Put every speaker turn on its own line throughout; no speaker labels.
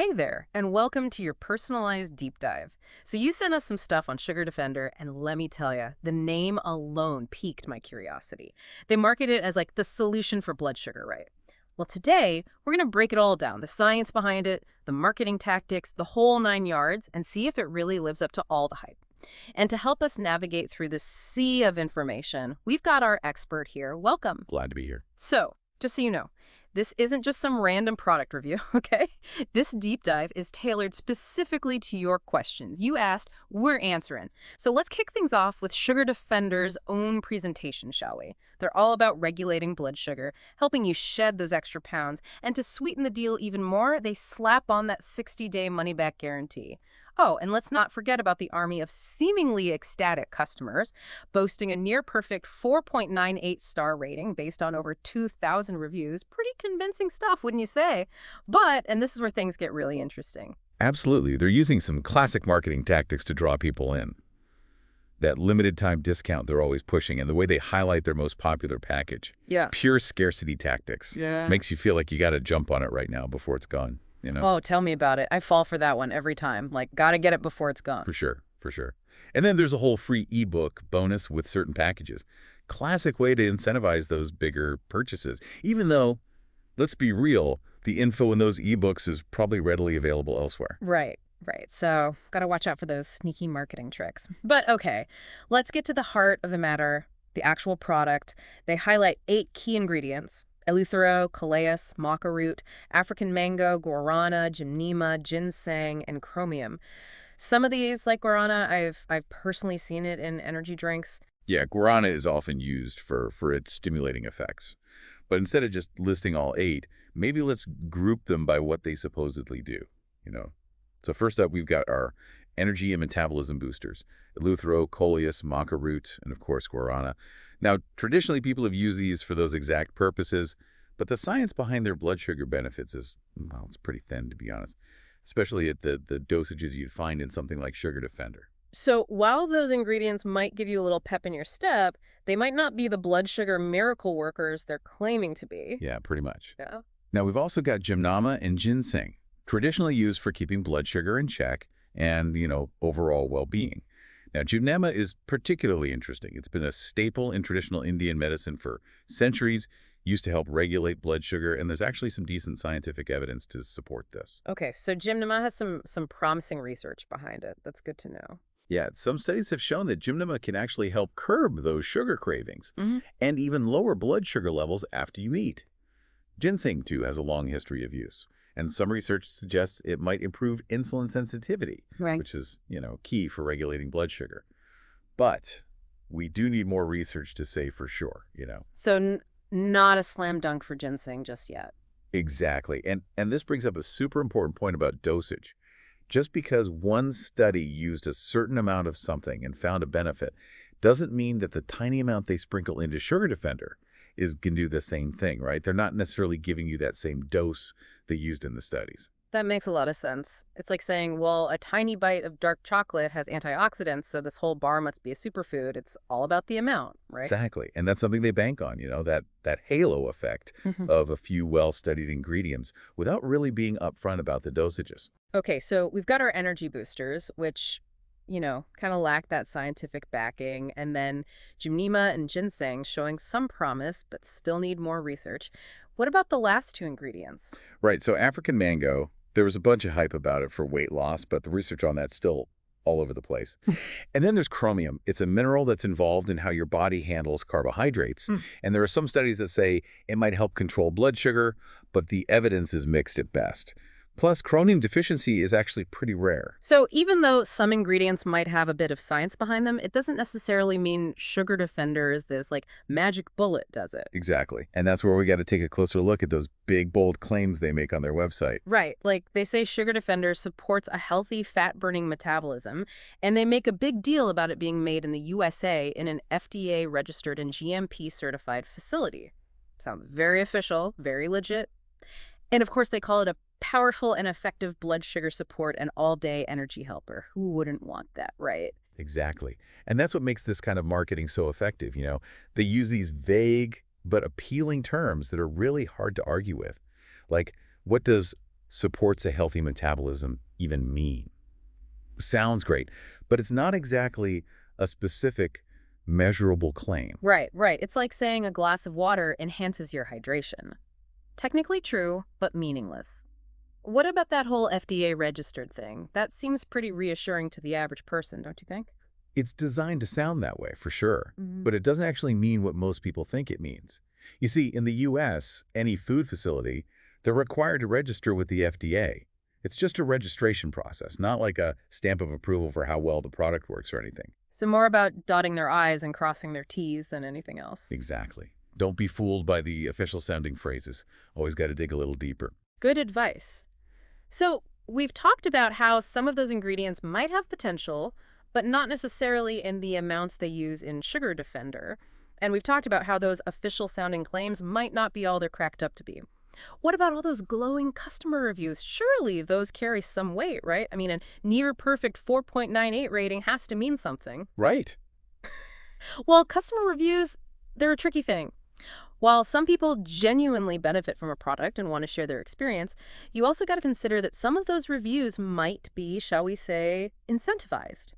Hey there, and welcome to your personalized deep dive. So you sent us some stuff on SugarDefender, and let me tell you, the name alone piqued my curiosity. They market it as like the solution for blood sugar, right? Well, today, we're going to break it all down, the science behind it, the marketing tactics, the whole nine yards, and see if it really lives up to all the hype. And to help us navigate through this sea of information, we've got our expert here. Welcome.
Glad to be here.
So, just so you know, this isn't just some random product review, okay? This deep dive is tailored specifically to your questions. You asked, we're answering. So let's kick things off with Sugar Defender's own presentation, shall we? They're all about regulating blood sugar, helping you shed those extra pounds, and to sweeten the deal even more, they slap on that 60-day money-back guarantee. Oh, and let's not forget about the army of seemingly ecstatic customers, boasting a near-perfect 4.98 star rating based on over 2,000 reviews. Pretty convincing stuff, wouldn't you say? But, and this is where things get really interesting.
Absolutely. They're using some classic marketing tactics to draw people in. That limited time discount they're always pushing and the way they highlight their most popular package.
Yeah.
It's pure scarcity tactics.
Yeah.
Makes you feel like you got to jump on it right now before it's gone, you know?
Oh, tell me about it. I fall for that one every time. Like, gotta get it before it's gone.
For sure, for sure. And then there's a whole free ebook bonus with certain packages. Classic way to incentivize those bigger purchases. Even though, let's be real, the info in those ebooks is probably readily available elsewhere.
Right. So, gotta watch out for those sneaky marketing tricks. But okay, let's get to the heart of the matter, the actual product. They highlight 8 key ingredients: eleuthero, coleus, maca root, African mango, guarana, gymnema, ginseng, and chromium. Some of these, like guarana, I've personally seen it in energy drinks.
Yeah, guarana is often used for its stimulating effects. But instead of just listing all 8, maybe let's group them by what they supposedly do, you know? So first up, we've got our energy and metabolism boosters: eleuthero, coleus, maca root, and of course, guarana. Now, traditionally, people have used these for those exact purposes, but the science behind their blood sugar benefits is, well, it's pretty thin, to be honest, especially at the dosages you'd find in something like SugarDefender.
So while those ingredients might give you a little pep in your step, they might not be the blood sugar miracle workers they're claiming to be.
Yeah, pretty much.
Yeah.
Now, we've also got gymnema and ginseng, traditionally used for keeping blood sugar in check and, overall well-being. Now, gymnema is particularly interesting. It's been a staple in traditional Indian medicine for centuries, used to help regulate blood sugar, and there's actually some decent scientific evidence to support this.
Okay, so gymnema has some promising research behind it. That's good to know.
Yeah, some studies have shown that gymnema can actually help curb those sugar cravings
Mm-hmm.
and even lower blood sugar levels after you eat. Ginseng, too, has a long history of use, and some research suggests it might improve insulin sensitivity,
Right.
which is, key for regulating blood sugar. But we do need more research to say for sure.
So not a slam dunk for ginseng just yet.
Exactly. And this brings up a super important point about dosage. Just because one study used a certain amount of something and found a benefit doesn't mean that the tiny amount they sprinkle into SugarDefender can do the same thing, right? They're not necessarily giving you that same dose they used in the studies.
That makes a lot of sense. It's like saying, well, a tiny bite of dark chocolate has antioxidants, so this whole bar must be a superfood. It's all about the amount, right?
Exactly. And that's something they bank on, that halo effect
Mhm.
of a few well-studied ingredients without really being upfront about the dosages.
Okay, so we've got our energy boosters, which, kind of lack that scientific backing, and then gymnema and ginseng showing some promise, but still need more research. What about the last 2 ingredients?
Right. So African mango, there was a bunch of hype about it for weight loss, but the research on that's still all over the place. And then there's chromium. It's a mineral that's involved in how your body handles carbohydrates. And there are some studies that say it might help control blood sugar, but the evidence is mixed at best. Plus, chromium deficiency is actually pretty rare.
So even though some ingredients might have a bit of science behind them, it doesn't necessarily mean SugarDefender is this, magic bullet, does it?
Exactly. And that's where we got to take a closer look at those big, bold claims they make on their website.
Right. Like they say SugarDefender supports a healthy fat-burning metabolism, and they make a big deal about it being made in the USA in an FDA-registered and GMP-certified facility. Sounds very official, very legit. And of course, they call it a powerful and effective blood sugar support and all-day energy helper. Who wouldn't want that, right?
Exactly. And that's what makes this kind of marketing so effective. They use these vague but appealing terms that are really hard to argue with. Like, what does supports a healthy metabolism even mean? Sounds great, but it's not exactly a specific, measurable claim.
Right, right. It's like saying a glass of water enhances your hydration. Technically true, but meaningless. What about that whole FDA registered thing? That seems pretty reassuring to the average person, don't you think?
It's designed to sound that way, for sure,
Hmm.
but it doesn't actually mean what most people think it means. You see, in the U.S., any food facility, they're required to register with the FDA. It's just a registration process, not like a stamp of approval for how well the product works or anything.
So more about dotting their I's and crossing their T's than anything else.
Exactly. Don't be fooled by the official-sounding phrases. Always got to dig a little deeper.
Good advice. So we've talked about how some of those ingredients might have potential, but not necessarily in the amounts they use in SugarDefender. And we've talked about how those official-sounding claims might not be all they're cracked up to be. What about all those glowing customer reviews? Surely those carry some weight, right? I mean, a near-perfect 4.98 rating has to mean something.
Right.
Well, customer reviews, they're a tricky thing. While some people genuinely benefit from a product and want to share their experience, you also got to consider that some of those reviews might be, shall we say, incentivized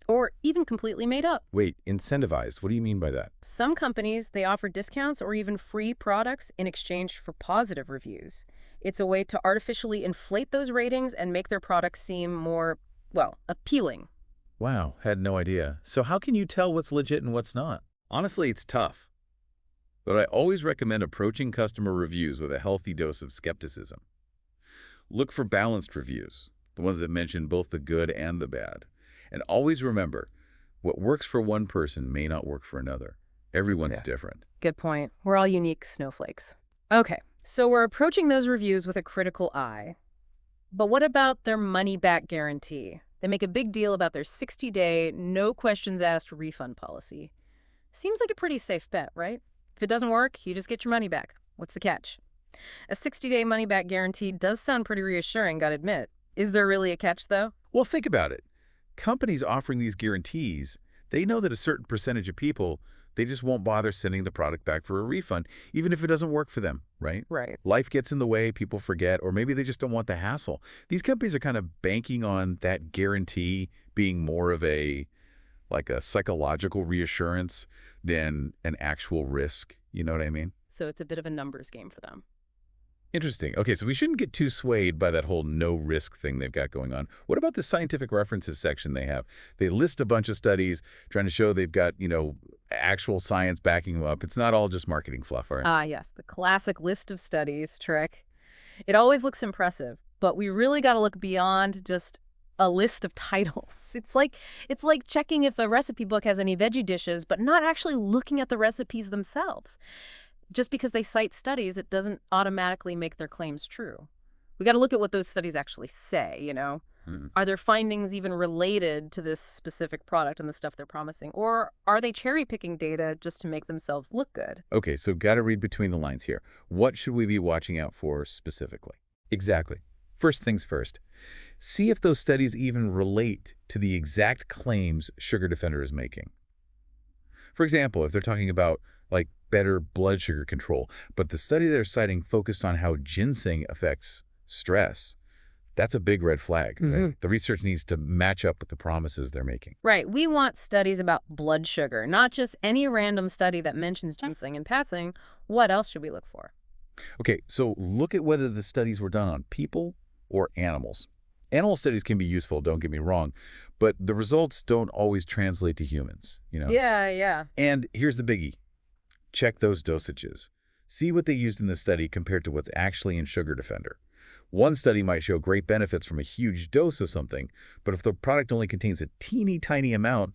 or even completely made up.
Wait, incentivized. What do you mean by that?
Some companies, they offer discounts or even free products in exchange for positive reviews. It's a way to artificially inflate those ratings and make their products seem more, well, appealing.
Wow, had no idea. So how can you tell what's legit and what's not? Honestly, it's tough. But I always recommend approaching customer reviews with a healthy dose of skepticism. Look for balanced reviews, the ones that mention both the good and the bad. And always remember, what works for one person may not work for another. Everyone's
Yeah.
different.
Good point. We're all unique snowflakes. Okay, so we're approaching those reviews with a critical eye. But what about their money-back guarantee? They make a big deal about their 60-day, no questions asked refund policy. Seems like a pretty safe bet, right? If it doesn't work, you just get your money back. What's the catch? A 60-day money-back guarantee does sound pretty reassuring, gotta admit. Is there really a catch, though?
Well, think about it. Companies offering these guarantees, they know that a certain percentage of people, they just won't bother sending the product back for a refund, even if it doesn't work for them, right?
Right.
Life gets in the way, people forget, or maybe they just don't want the hassle. These companies are kind of banking on that guarantee being more of like a psychological reassurance than an actual risk. You know what I mean?
So it's a bit of a numbers game for them.
Interesting. Okay, so we shouldn't get too swayed by that whole no-risk thing they've got going on. What about the scientific references section they have? They list a bunch of studies trying to show they've got, actual science backing them up. It's not all just marketing fluff, all right?
Ah, yes, the classic list of studies trick. It always looks impressive, but we really got to look beyond just a list of titles. It's like checking if a recipe book has any veggie dishes, but not actually looking at the recipes themselves. Just because they cite studies, it doesn't automatically make their claims true. We got to look at what those studies actually say.
Hmm.
Are their findings even related to this specific product and the stuff they're promising? Or are they cherry-picking data just to make themselves look good?
Okay, so got to read between the lines here. What should we be watching out for specifically? Exactly. First things first. See if those studies even relate to the exact claims SugarDefender is making. For example, if they're talking about, like, better blood sugar control, but the study they're citing focused on how ginseng affects stress, that's a big red flag. Right? The research needs to match up with the promises they're making.
Right. We want studies about blood sugar, not just any random study that mentions ginseng in passing. What else should we look for?
Okay, so look at whether the studies were done on people or animals. Animal studies can be useful, don't get me wrong, but the results don't always translate to humans.
Yeah.
And here's the biggie. Check those dosages. See what they used in the study compared to what's actually in SugarDefender. One study might show great benefits from a huge dose of something, but if the product only contains a teeny tiny amount,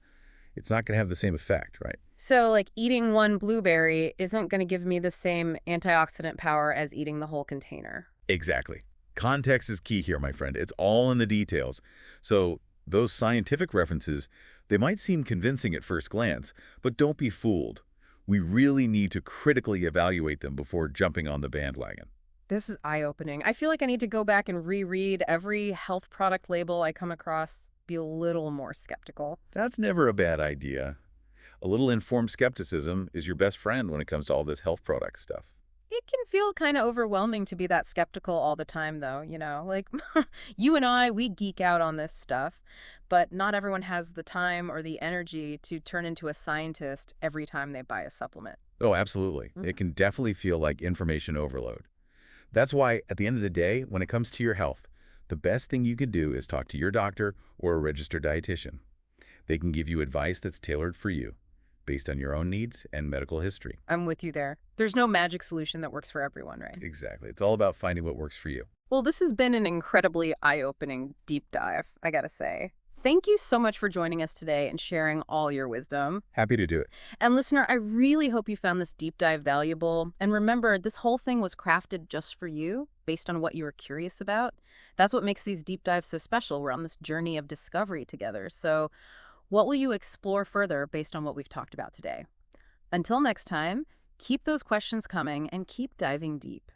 it's not going to have the same effect, right?
So, like, eating one blueberry isn't going to give me the same antioxidant power as eating the whole container.
Exactly. Context is key here, my friend. It's all in the details. So those scientific references, they might seem convincing at first glance, but don't be fooled. We really need to critically evaluate them before jumping on the bandwagon.
This is eye-opening. I feel like I need to go back and reread every health product label I come across, be a little more skeptical.
That's never a bad idea. A little informed skepticism is your best friend when it comes to all this health product stuff.
It can feel kind of overwhelming to be that skeptical all the time, though, like you and I, we geek out on this stuff, but not everyone has the time or the energy to turn into a scientist every time they buy a supplement.
Oh, absolutely. It
Mhm.
can definitely feel like information overload. That's why, at the end of the day, when it comes to your health, the best thing you could do is talk to your doctor or a registered dietitian. They can give you advice that's tailored for you, based on your own needs and medical history.
I'm with you there. There's no magic solution that works for everyone, right?
Exactly. It's all about finding what works for you.
Well, this has been an incredibly eye-opening deep dive, I gotta say. Thank you so much for joining us today and sharing all your wisdom.
Happy to do it.
And listener, I really hope you found this deep dive valuable. And remember, this whole thing was crafted just for you, based on what you were curious about. That's what makes these deep dives so special. We're on this journey of discovery together. So, what will you explore further based on what we've talked about today? Until next time, keep those questions coming and keep diving deep.